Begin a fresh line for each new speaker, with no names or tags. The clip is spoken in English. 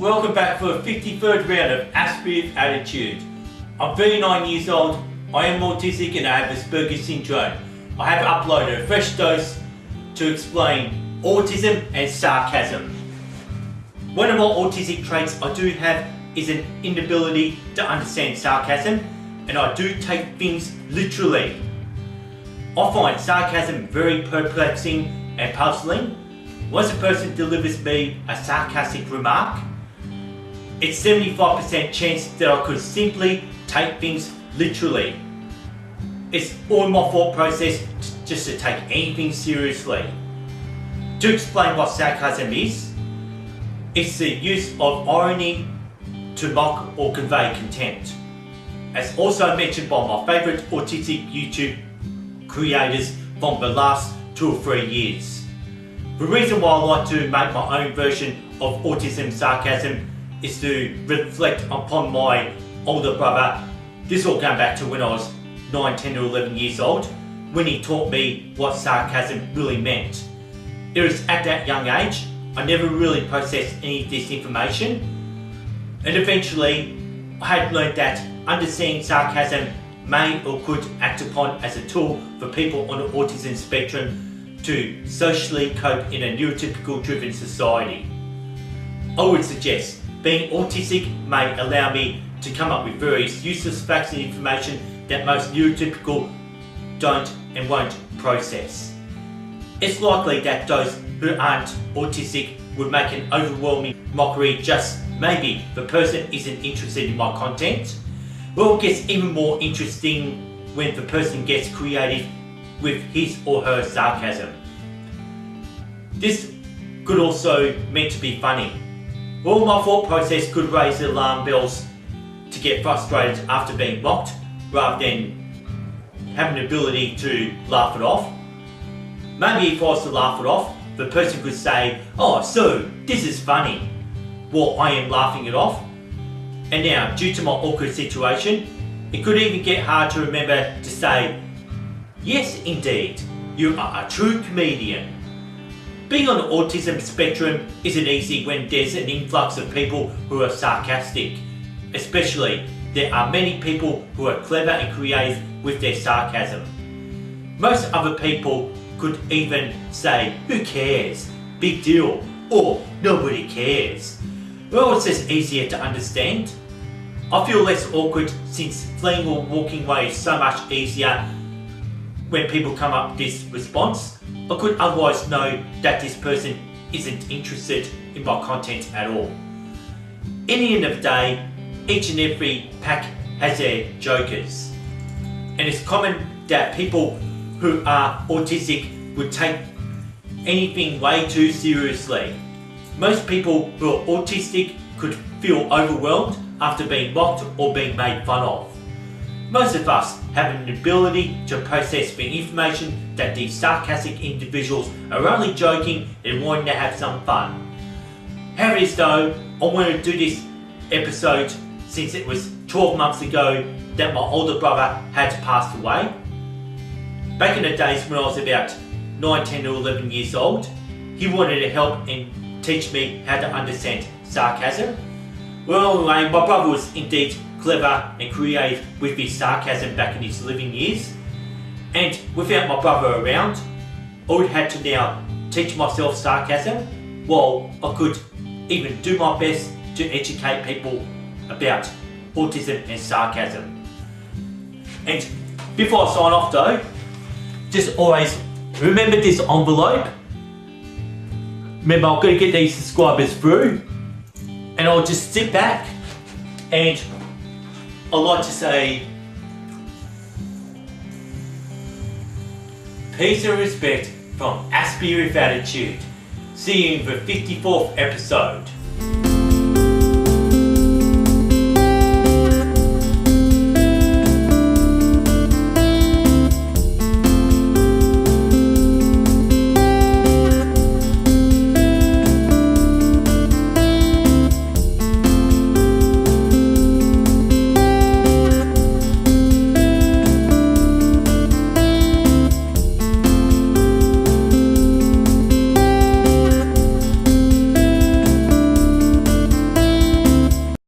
Welcome back for the 53rd round of Aspie with Attitude. I'm 39 years old, I am autistic and I have Asperger's syndrome. I have uploaded a fresh dose to explain autism and sarcasm. One of my autistic traits I do have is an inability to understand sarcasm, and I do take things literally. I find sarcasm very perplexing and puzzling. Once a person delivers me a sarcastic remark, it's 75% chance that I could simply take things literally. It's all my thought process just to take anything seriously. To explain what sarcasm is, it's the use of irony to mock or convey contempt. As also mentioned by my favourite autistic YouTube creators from the last 2 or 3 years. The reason why I like to make my own version of autism sarcasm is to reflect upon my older brother. This all came back to when I was 9, 10 or 11 years old, when he taught me what sarcasm really meant. It was at that young age I never really processed any of this information, and eventually I had learned that understanding sarcasm may or could act upon as a tool for people on the autism spectrum to socially cope in a neurotypical driven society. I would suggest being autistic may allow me to come up with various useless facts and information that most neurotypical don't and won't process. It's likely that those who aren't autistic would make an overwhelming mockery just maybe the person isn't interested in my content. Well, it gets even more interesting when the person gets creative with his or her sarcasm. This could also meant to be funny. Well, my thought process could raise the alarm bells to get frustrated after being mocked rather than having the ability to laugh it off. Maybe if I was to laugh it off, the person could say, "Oh, so this is funny," while I am laughing it off. And now, due to my awkward situation, it could even get hard to remember to say, "Yes, indeed, you are a true comedian." Being on the autism spectrum isn't easy when there's an influx of people who are sarcastic. Especially, there are many people who are clever and creative with their sarcasm. Most other people could even say, "Who cares? Big deal," or "Nobody cares." Well, it's just easier to understand. I feel less awkward since fleeing or walking away is so much easier when people come up with this response. I could otherwise know that this person isn't interested in my content at all. In the end of the day, each and every pack has their jokers. And it's common that people who are autistic would take anything way too seriously. Most people who are autistic could feel overwhelmed after being mocked or being made fun of. Most of us have an ability to process the information that these sarcastic individuals are only joking and wanting to have some fun. However, though, I wanted to do this episode since it was 12 months ago that my older brother had passed away. Back in the days when I was about 9, 10 or 11 years old, he wanted to help and teach me how to understand sarcasm. Well, anyway, my brother was indeed clever and creative with his sarcasm back in his living years, and without my brother around, I would have to now teach myself sarcasm while I could even do my best to educate people about autism and sarcasm. And before I sign off though, just always remember this envelope. Remember, I'm going to get these subscribers through, and I'll just sit back and I'd like to say peace and respect from Aspie with Attitude. See you in the 54th episode.